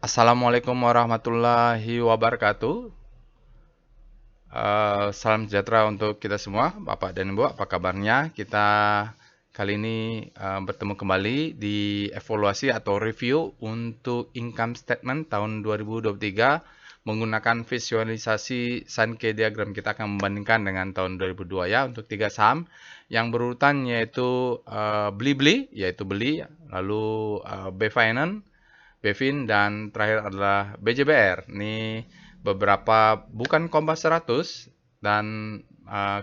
Assalamualaikum warahmatullahi wabarakatuh. Salam sejahtera untuk kita semua, Bapak dan Ibu. Apa kabarnya? Kita kali ini bertemu kembali di evaluasi atau review untuk income statement tahun 2023 menggunakan visualisasi Sankey diagram. Kita akan membandingkan dengan tahun 2002 ya untuk tiga saham yang berurutan yaitu Blibli yaitu beli, lalu B Finance, Bevin, dan terakhir adalah BJBR. Ini beberapa bukan Kompas 100 dan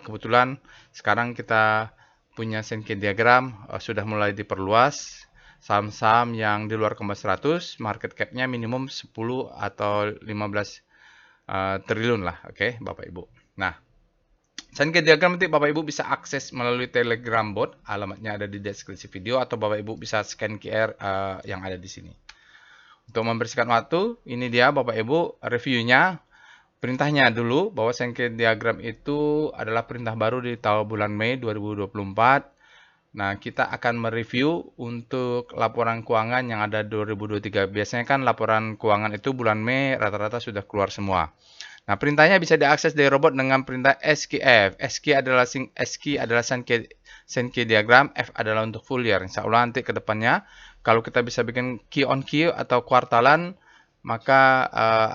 kebetulan sekarang kita punya Sankey diagram sudah mulai diperluas. Saham-saham yang di luar Kompas 100 market cap-nya minimum 10 atau 15 triliun lah, oke, Bapak Ibu. Nah, Sankey diagram nanti Bapak Ibu bisa akses melalui Telegram bot, alamatnya ada di deskripsi video, atau Bapak Ibu bisa scan QR yang ada di sini. Untuk membersihkan waktu, ini dia Bapak Ibu reviewnya. Perintahnya dulu bahwa Sankey diagram itu adalah perintah baru di tahun bulan Mei 2024. Nah, kita akan mereview untuk laporan keuangan yang ada 2023. Biasanya kan laporan keuangan itu bulan Mei rata-rata sudah keluar semua. Nah, perintahnya bisa diakses dari robot dengan perintah SKF. SK adalah Sankey diagram, F adalah untuk full year. Insya Allah nanti ke depannya, kalau kita bisa bikin key on key atau kuartalan, maka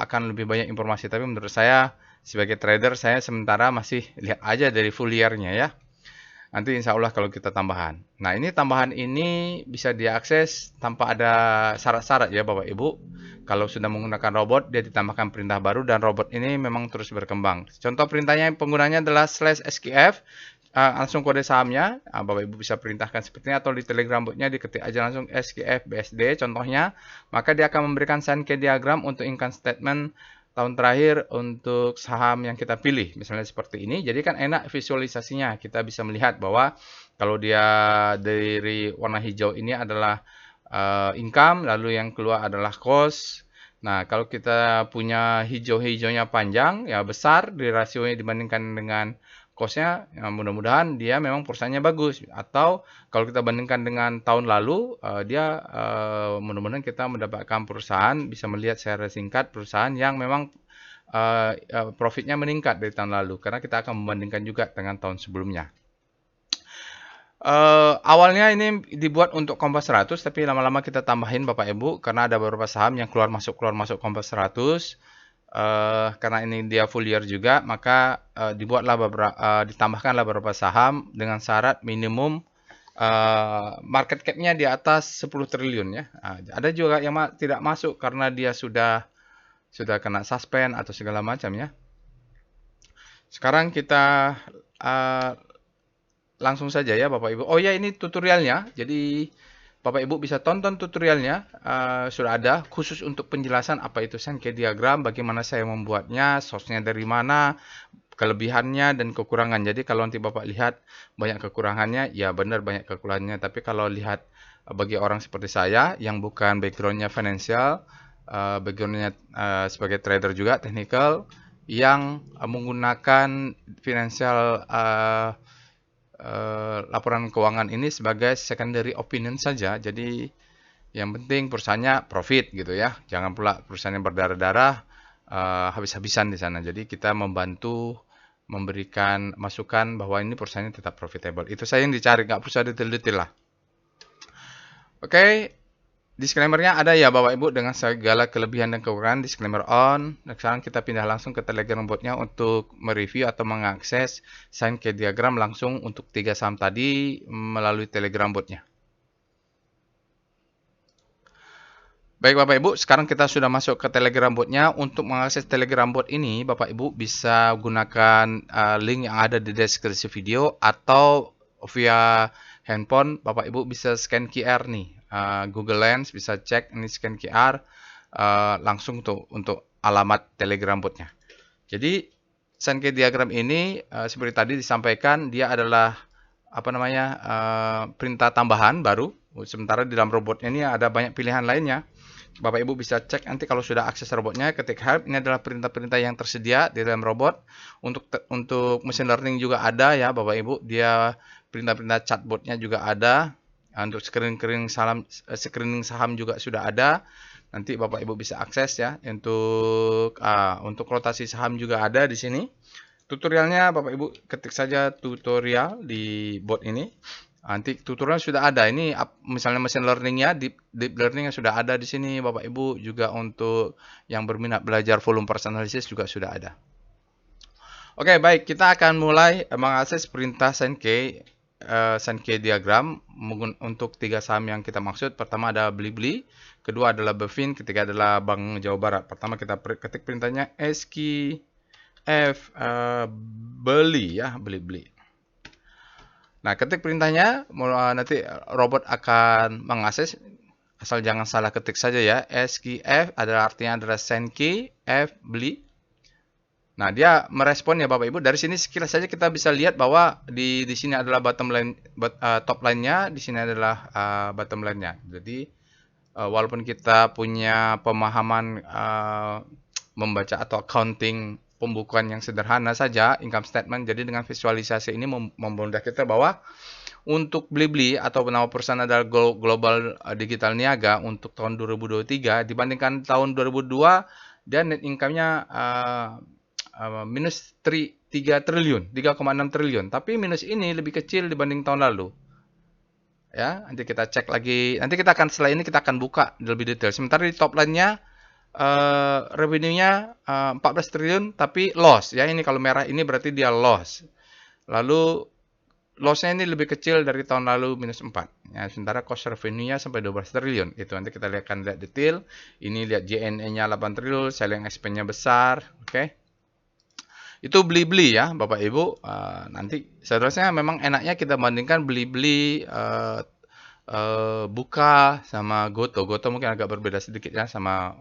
akan lebih banyak informasi. Tapi menurut saya, sebagai trader, saya sementara masih lihat aja dari full year-nya ya. Nanti insya Allah kalau kita tambahan. Nah, ini tambahan ini bisa diakses tanpa ada syarat-syarat ya Bapak Ibu. Kalau sudah menggunakan robot, dia ditambahkan perintah baru dan robot ini memang terus berkembang. Contoh perintahnya penggunanya adalah /SKF, langsung kode sahamnya. Bapak Ibu bisa perintahkan seperti ini atau di Telegram botnya diketik aja langsung SKF BSD contohnya. Maka dia akan memberikan Sankey diagram untuk income statement tahun terakhir untuk saham yang kita pilih. Misalnya seperti ini. Jadi kan enak visualisasinya. Kita bisa melihat bahwa kalau dia dari warna hijau ini adalah income, lalu yang keluar adalah cost. Nah, kalau kita punya hijau-hijaunya panjang, ya besar di rasionya dibandingkan dengan cost-nya, ya mudah-mudahan dia memang perusahaannya bagus. Atau kalau kita bandingkan dengan tahun lalu, dia mudah-mudahan kita mendapatkan perusahaan, bisa melihat secara singkat perusahaan yang memang profitnya meningkat dari tahun lalu. Karena kita akan membandingkan juga dengan tahun sebelumnya. Awalnya ini dibuat untuk Kompas 100, tapi lama-lama kita tambahin Bapak Ibu, karena ada beberapa saham yang keluar masuk Kompas 100. Karena ini dia full year juga, maka ditambahkanlah beberapa saham dengan syarat minimum market cap-nya di atas 10 triliun ya. Ada juga yang tidak masuk karena dia sudah kena suspend atau segala macam ya. Sekarang kita langsung saja ya Bapak Ibu. Oh ya, ini tutorialnya. Jadi Bapak Ibu bisa tonton tutorialnya. Sudah ada khusus untuk penjelasan apa itu Sankey diagram, bagaimana saya membuatnya, source-nya dari mana, kelebihannya dan kekurangan. Jadi kalau nanti Bapak lihat banyak kekurangannya, ya benar banyak kekurangannya. Tapi kalau lihat bagi orang seperti saya yang bukan background-nya financial, background-nya sebagai trader juga technical, yang menggunakan financial laporan keuangan ini sebagai secondary opinion saja. Jadi yang penting perusahaannya profit gitu ya. Jangan pula perusahaannya berdarah-darah habis-habisan di sana. Jadi kita membantu memberikan masukan bahwa ini perusahaannya tetap profitable. Itu saya yang dicari, nggak perlu detail-detail lah. Oke, disclaimer-nya ada ya Bapak Ibu dengan segala kelebihan dan kekurangan, disclaimer on. Nah, sekarang kita pindah langsung ke Telegram botnya untuk mereview atau mengakses Sankey diagram langsung untuk tiga saham tadi melalui Telegram botnya. Baik Bapak Ibu, sekarang kita sudah masuk ke Telegram botnya. Untuk mengakses Telegram bot ini, Bapak Ibu bisa gunakan link yang ada di deskripsi video atau via handphone. Bapak Ibu bisa scan QR nih. Google Lens bisa cek ini scan QR langsung untuk alamat Telegram botnya. Jadi Sankey diagram ini seperti tadi disampaikan dia adalah perintah tambahan baru. Sementara di dalam robotnya ini ada banyak pilihan lainnya. Bapak Ibu bisa cek nanti kalau sudah akses robotnya, ketik help. Ini adalah perintah-perintah yang tersedia di dalam robot. Untuk machine learning juga ada ya Bapak Ibu. Dia perintah-perintah chatbotnya juga ada. Untuk screening saham juga sudah ada. Nanti Bapak Ibu bisa akses ya. Untuk rotasi saham juga ada di sini. Tutorialnya Bapak Ibu ketik saja tutorial di bot ini. Nanti tutorial sudah ada. Ini misalnya machine learning-nya, deep learning sudah ada di sini Bapak Ibu. Juga untuk yang berminat belajar volume price analysis juga sudah ada. Oke, baik, kita akan mulai mengakses perintah Sankey diagram untuk 3 saham yang kita maksud. Pertama ada Blibli, kedua adalah Bevin, ketiga adalah Bank Jawa Barat. Pertama kita ketik perintahnya SKF beli ya, beli. Nah, ketik perintahnya, nanti robot akan mengakses. Asal jangan salah ketik saja ya. SKF artinya adalah Sankey, F beli. Nah, dia merespon ya Bapak Ibu. Dari sini sekilas saja kita bisa lihat bahwa di sini adalah bottom line, top line-nya, di sini adalah bottom line-nya. Jadi walaupun kita punya pemahaman membaca atau accounting pembukuan yang sederhana saja, income statement, jadi dengan visualisasi ini memudahkan kita bahwa untuk Blibli atau nama perusahaan adalah Global Digital Niaga untuk tahun 2023 dibandingkan tahun 2002, dan net income-nya minus 3 triliun, 3,6 triliun. Tapi minus ini lebih kecil dibanding tahun lalu. Ya, nanti kita cek lagi. Nanti kita akan setelah ini kita akan buka lebih detail. Sementara di top line-nya revenue-nya 14 triliun tapi loss. Ya, ini kalau merah ini berarti dia loss. Lalu loss-nya ini lebih kecil dari tahun lalu minus 4. Ya, sementara cost revenue-nya sampai 12 triliun. Itu nanti kita akan lihat detail. Ini lihat JNE-nya 8 triliun, selling expense-nya besar, oke. Itu Blibli ya Bapak Ibu. Nanti seharusnya memang enaknya kita bandingkan Blibli, Buka sama Goto. Goto mungkin agak berbeda sedikit ya sama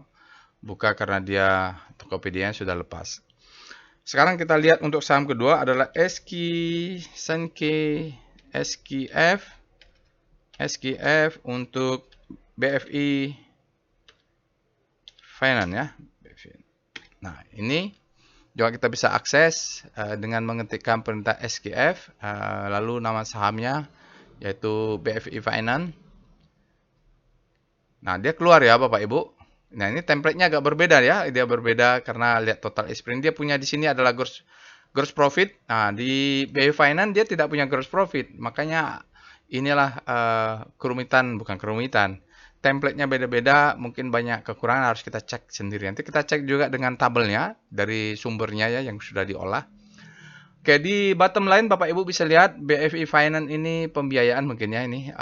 Buka karena dia Tokopedia sudah lepas. Sekarang kita lihat untuk saham kedua adalah SKF untuk BFI Finance ya. Nah, ini juga kita bisa akses dengan mengetikkan perintah SKF, lalu nama sahamnya yaitu BFI Finance. Nah, dia keluar ya Bapak Ibu. Nah, ini template-nya agak berbeda ya. Dia berbeda karena lihat total experience. Dia punya di sini adalah gross profit. Nah, di BFI Finance dia tidak punya gross profit. Makanya inilah bukan kerumitan. Template-nya beda-beda, mungkin banyak kekurangan, harus kita cek sendiri. Nanti kita cek juga dengan tabelnya dari sumbernya ya yang sudah diolah. Oke, di bottom line Bapak Ibu bisa lihat BFI Finance ini pembiayaan mungkin ya ini.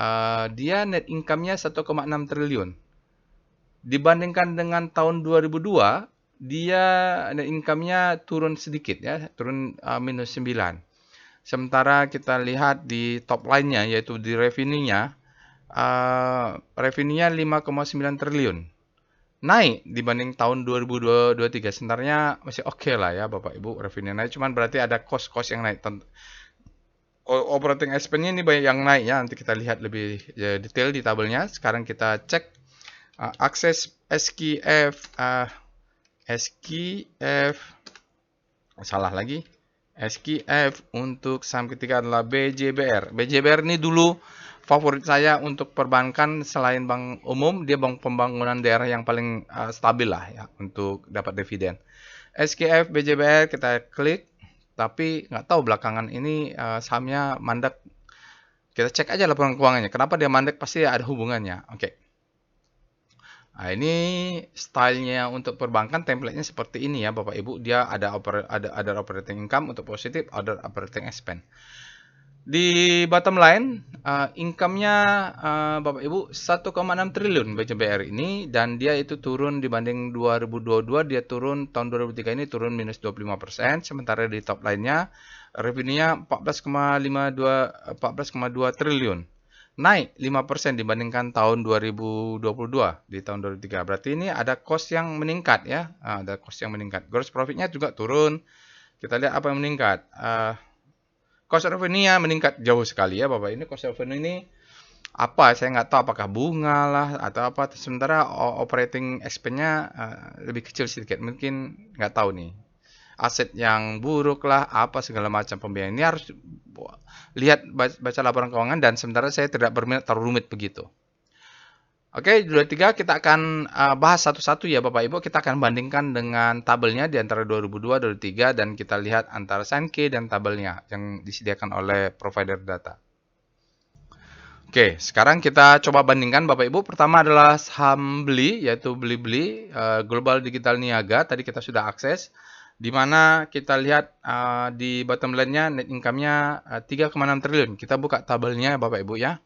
Dia net income-nya 1,6 triliun. Dibandingkan dengan tahun 2002, dia net income-nya turun sedikit ya, turun minus 9. Sementara kita lihat di top line-nya yaitu di revenue-nya, revenue-nya 5,9 triliun. Naik dibanding tahun 2023. Sebenarnya masih oke lah ya Bapak Ibu, revenue naik. Cuman berarti ada cost-cost yang naik. Operating expense-nya ini banyak yang naik ya. Nanti kita lihat lebih detail di tabelnya. Sekarang kita cek akses SKF. Salah lagi. SKF untuk saham ketiga adalah BJBR. BJBR ini dulu favorit saya untuk perbankan selain bank umum, dia bank pembangunan daerah yang paling stabil lah ya untuk dapat dividen. SKF BJBR kita klik, tapi nggak tahu belakangan ini sahamnya mandek. Kita cek aja laporan keuangannya. Kenapa dia mandek? Pasti ada hubungannya. Oke. Nah, ini stylenya untuk perbankan, template-nya seperti ini ya Bapak Ibu. Dia ada operating income untuk positif, ada operating expense. Di bottom line, income-nya Bapak Ibu 1,6 triliun BCBR ini, dan dia itu turun dibanding 2022, dia turun tahun 2003 ini turun minus 25%, sementara di top line-nya revenue-nya 14,2 triliun. Naik 5% dibandingkan tahun 2022 di tahun 2023. Berarti ini ada cost yang meningkat ya. Ada cost yang meningkat. Gross profit-nya juga turun. Kita lihat apa yang meningkat. Cost revenue-nya meningkat jauh sekali ya Bapak. Ini cost revenue ini apa? Saya nggak tahu apakah bunga lah atau apa. Sementara operating expense-nya lebih kecil sedikit. Mungkin nggak tahu nih. Aset yang buruk lah, apa segala macam pembiayaan. Ini harus lihat baca laporan keuangan, dan sementara saya tidak berminat terlalu rumit begitu. Oke, 23 kita akan bahas satu-satu ya Bapak Ibu. Kita akan bandingkan dengan tabelnya di antara 2002, 2003 dan kita lihat antara Sankey dan tabelnya yang disediakan oleh provider data. Oke, sekarang kita coba bandingkan Bapak Ibu. Pertama adalah saham beli, yaitu beli-beli Global Digital Niaga. Tadi kita sudah akses, di mana kita lihat di bottom line-nya net income-nya 3,6 triliun. Kita buka tabelnya Bapak Ibu ya.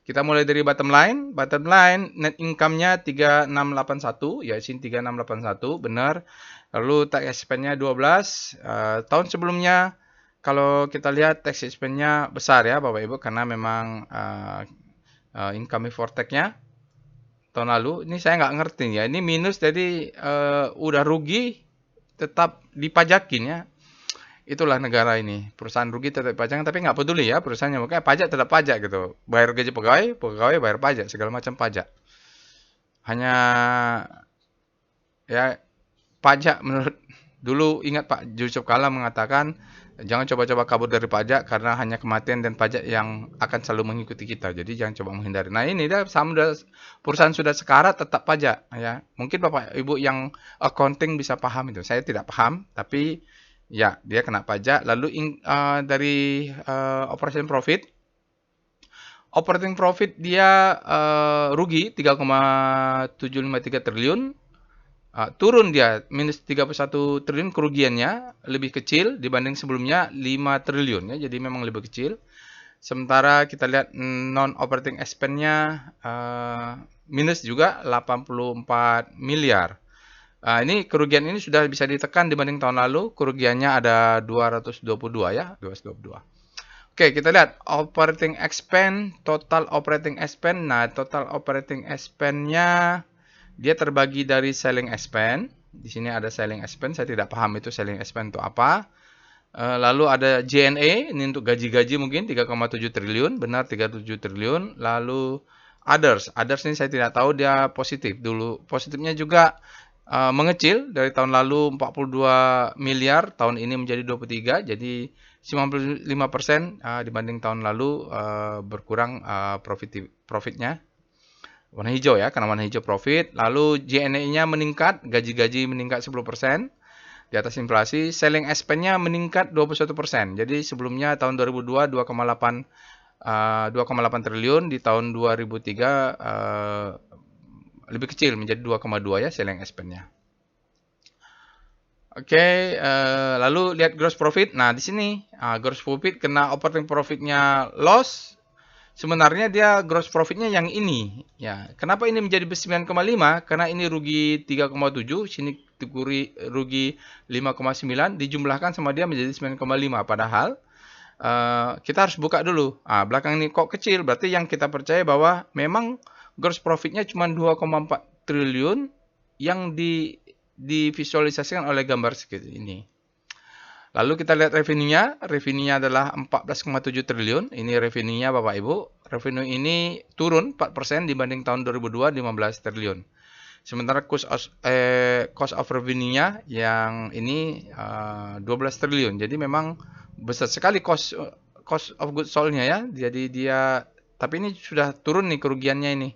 Kita mulai dari bottom line. Bottom line net income-nya 3681, ya sini 3681, benar. Lalu tax expense-nya 12. Tahun sebelumnya kalau kita lihat tax expense-nya besar ya Bapak Ibu, karena memang income before tax-nya tahun lalu. Ini saya nggak ngerti ya. Ini minus, jadi udah rugi tetap dipajakin ya. Itulah negara ini. Perusahaan rugi tetap pajak, tapi nggak peduli ya perusahaannya. Makanya pajak tetap pajak gitu. Bayar gaji pegawai, pegawai bayar pajak, segala macam pajak. Hanya ya pajak menurut dulu, ingat Pak Yusuf Kala mengatakan jangan coba-coba kabur dari pajak karena hanya kematian dan pajak yang akan selalu mengikuti kita. Jadi jangan coba menghindari. Nah ini dah sama, perusahaan sudah sekarat tetap pajak ya. Mungkin Bapak Ibu yang accounting bisa paham itu. Saya tidak paham, tapi ya, dia kena pajak. Lalu dari operating profit. Operating profit dia rugi 3,753 triliun. Turun dia minus 31 triliun kerugiannya, lebih kecil dibanding sebelumnya 5 triliun ya. Jadi memang lebih kecil. Sementara kita lihat non operating expense-nya minus juga 84 miliar. Ini kerugian ini sudah bisa ditekan dibanding tahun lalu. Kerugiannya ada 222 ya, 222. Oke, kita lihat operating expense, total operating expense. Nah, total operating expense-nya dia terbagi dari selling expense. Di sini ada selling expense, saya tidak paham itu selling expense itu apa. Lalu ada J&A, ini untuk gaji-gaji mungkin 3,7 triliun, benar 37 triliun. Lalu others ini saya tidak tahu, dia positif dulu. Positifnya juga mengecil dari tahun lalu 42 miliar, tahun ini menjadi 23, jadi 95% dibanding tahun lalu berkurang profitnya. Warna hijau ya, karena warna hijau profit. Lalu J&A-nya meningkat, gaji-gaji meningkat 10% di atas inflasi. Selling expense-nya meningkat 21%. Jadi sebelumnya tahun 2002 2,8 triliun, di tahun 2003 lebih kecil menjadi 2,2 ya selling expense-nya. Oke, lalu lihat gross profit. Nah, di sini gross profit kena operating profit-nya loss. Sebenarnya dia gross profit-nya yang ini. Ya, kenapa ini menjadi 9,5? Karena ini rugi 3,7, sini rugi 5,9, dijumlahkan sama dia menjadi 9,5. Padahal kita harus buka dulu. Belakang ini kok kecil, berarti yang kita percaya bahwa memang gross profit-nya cuma 2,4 triliun yang divisualisasikan oleh gambar seperti ini. Lalu kita lihat revenue-nya. Revenue-nya adalah 14,7 triliun. Ini revenue-nya Bapak Ibu. Revenue ini turun 4% dibanding tahun 2002, 15 triliun. Sementara cost of revenue-nya yang ini 12 triliun. Jadi memang besar sekali cost of goods sold-nya ya. Jadi tapi ini sudah turun nih kerugiannya ini.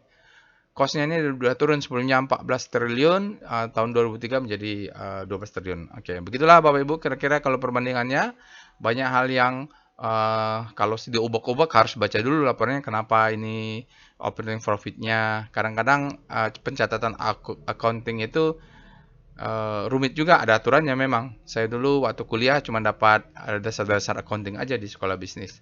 Cost-nya ini sudah turun, sebelumnya 14 triliun, tahun 2003 menjadi 12 triliun. Oke, begitulah Bapak Ibu kira-kira kalau perbandingannya. Banyak hal yang kalau diubah-ubah harus baca dulu laporannya kenapa ini operating profit-nya. Kadang-kadang pencatatan accounting itu rumit juga, ada aturannya memang. Saya dulu waktu kuliah cuma dapat dasar-dasar accounting aja di sekolah bisnis.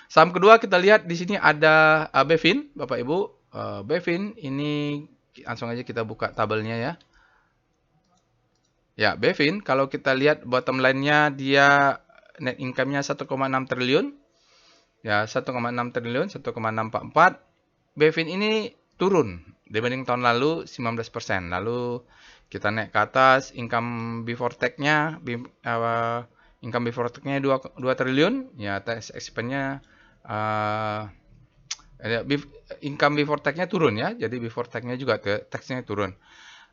Saham kedua kita lihat di sini ada Bevin, Bapak Ibu. Bevin ini langsung aja kita buka tabelnya ya. Ya, Bevin kalau kita lihat bottom line-nya dia net income-nya 1,6 triliun. Ya, 1,6 triliun, 1,644. Bevin ini turun dibanding tahun lalu 19%. Lalu kita naik ke atas, income before tax-nya 2 triliun. Ya, tax expense-nya income before tax-nya turun ya. Jadi before tax-nya juga tax-nya turun.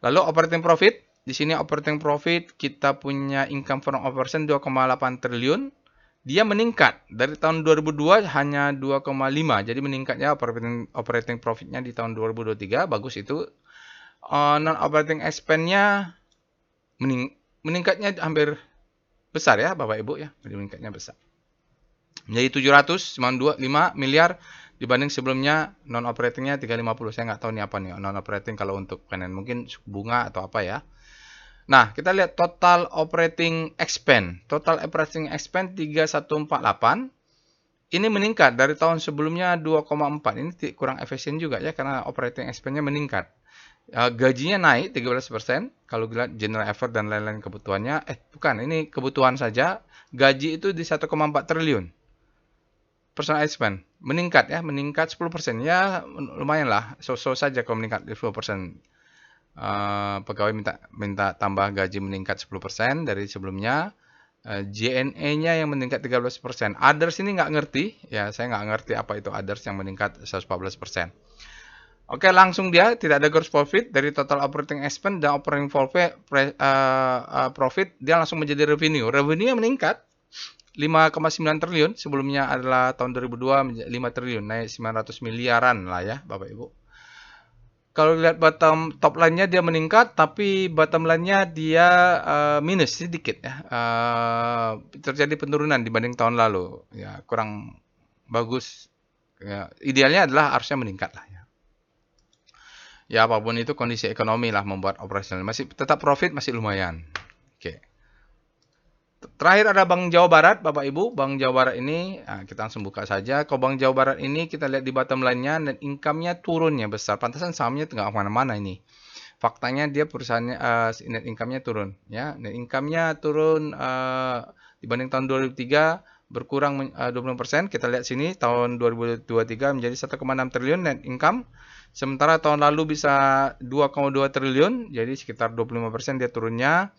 Lalu operating profit. Di sini operating profit kita punya income from operation 2,8 triliun. dia meningkat dari tahun 2002 hanya 2,5. Jadi meningkatnya operating profitnya di tahun 2023 bagus itu. Non operating expense-nya meningkatnya hampir besar ya Bapak Ibu ya, meningkatnya besar. Menjadi 795 miliar dibanding sebelumnya non operatingnya 350. Saya nggak tahu nih apa nih non operating kalau untuk finance, mungkin bunga atau apa ya. Nah, kita lihat total operating expense. Total operating expense 3148. Ini meningkat dari tahun sebelumnya 2,4. Ini kurang efisien juga ya karena operating expense-nya meningkat. Gajinya naik 13%. Kalau lihat general effort dan lain-lain kebutuhannya. Bukan, ini kebutuhan saja. Gaji itu di 1,4 triliun. Personal expense meningkat ya, meningkat 10%. Ya, lumayan lah. So-so saja kalau meningkat 10%. Pegawai minta tambah gaji meningkat 10% dari sebelumnya. JNE-nya yang meningkat 13%. Others ini nggak ngerti. Ya, saya nggak ngerti apa itu others yang meningkat 114%. Oke, langsung dia tidak ada gross profit dari total operating expense dan operating profit dia langsung menjadi revenue. Revenue meningkat 5,9 triliun, sebelumnya adalah tahun 2002 menjadi 5 triliun, naik 900 miliaran lah ya Bapak Ibu. Kalau lihat top line-nya dia meningkat, tapi bottom line-nya dia minus sedikit ya. Terjadi penurunan dibanding tahun lalu. Ya, kurang bagus. Ya, idealnya adalah harusnya meningkat lah ya. Ya, apapun itu kondisi ekonomi lah membuat operasional masih tetap profit masih lumayan. Oke. Terakhir ada Bank Jawa Barat, Bapak Ibu. Bank Jawa Barat ini, kita langsung buka saja. Kalau Bank Jawa Barat ini, kita lihat di bottom line-nya, net income-nya turunnya besar. Pantasan sahamnya nggak kemana-mana ini. Faktanya dia perusahaannya, net income-nya turun. Ya, net income-nya turun dibanding tahun 2003, berkurang 20%. Kita lihat sini, tahun 2023 menjadi 1,6 triliun net income. Sementara tahun lalu bisa 2,2 triliun, jadi sekitar 25% dia turunnya.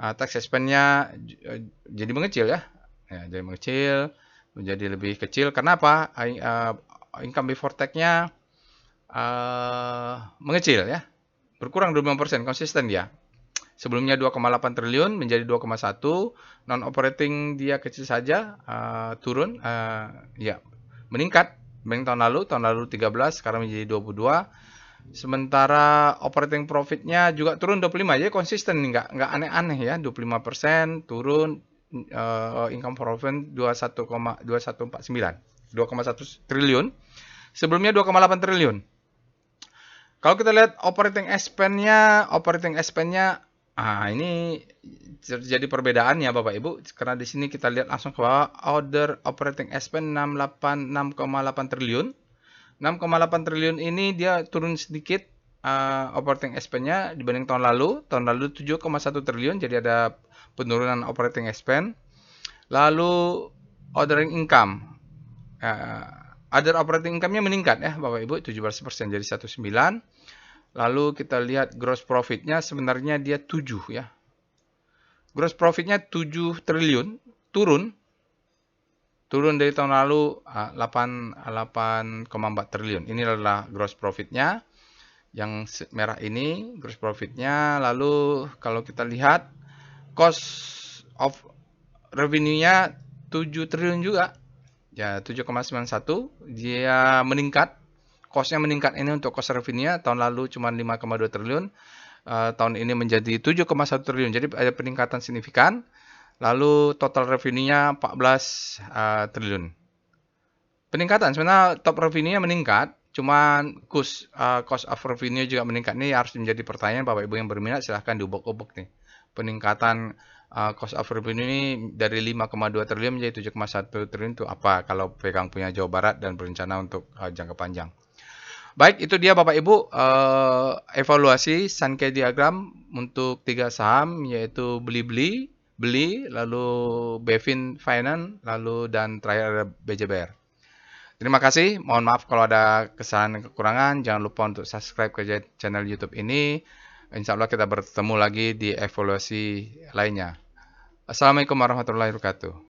Tax expense-nya jadi mengecil ya. Jadi mengecil, menjadi lebih kecil. Kenapa? Income before tax-nya mengecil ya. Berkurang 25%, konsisten dia. Sebelumnya 2,8 triliun menjadi 2,1. Non operating dia kecil saja, turun ya. Meningkat tahun lalu 13, sekarang menjadi 22. Sementara operating profit-nya juga turun 25, jadi konsisten nih, nggak aneh-aneh ya, 25% turun, income profit 2,1 triliun, sebelumnya 2,8 triliun. Kalau kita lihat operating expense-nya, ini terjadi perbedaan ya Bapak Ibu, karena di sini kita lihat langsung ke bawah, other operating expense 6,8 triliun. 6,8 triliun ini dia turun sedikit operating expense-nya dibanding tahun lalu. Tahun lalu 7,1 triliun, jadi ada penurunan operating expense. Lalu ordering income. Other operating income-nya meningkat ya Bapak Ibu, 17% jadi 19. Lalu kita lihat gross profit-nya sebenarnya dia 7 ya. Gross profit-nya 7 triliun, turun dari tahun lalu 8,4 triliun. Ini adalah gross profit-nya. Yang merah ini gross profit-nya. Lalu kalau kita lihat cost of revenue-nya 7 triliun juga. Ya, 7,91. Dia meningkat. Cost-nya meningkat ini untuk cost revenue-nya. Tahun lalu cuma 5,2 triliun. Tahun ini menjadi 7,1 triliun. Jadi ada peningkatan signifikan. Lalu total revenue-nya 14 triliun. Peningkatan sebenarnya top revenue-nya meningkat, cuman cost of revenue juga meningkat. Ini harus menjadi pertanyaan Bapak Ibu yang berminat, silahkan diubek-ubek nih. Peningkatan cost of revenue ini dari 5,2 triliun menjadi 7,1 triliun itu apa kalau pegang punya Jawa Barat dan berencana untuk jangka panjang. Baik, itu dia Bapak Ibu evaluasi Sankey diagram untuk 3 saham yaitu beli, lalu Bevin Finance, lalu dan terakhir ada BJBR. Terima kasih, mohon maaf kalau ada kesalahan dan kekurangan. Jangan lupa untuk subscribe ke channel YouTube ini. Insya Allah kita bertemu lagi di evaluasi lainnya. Assalamualaikum warahmatullahi wabarakatuh.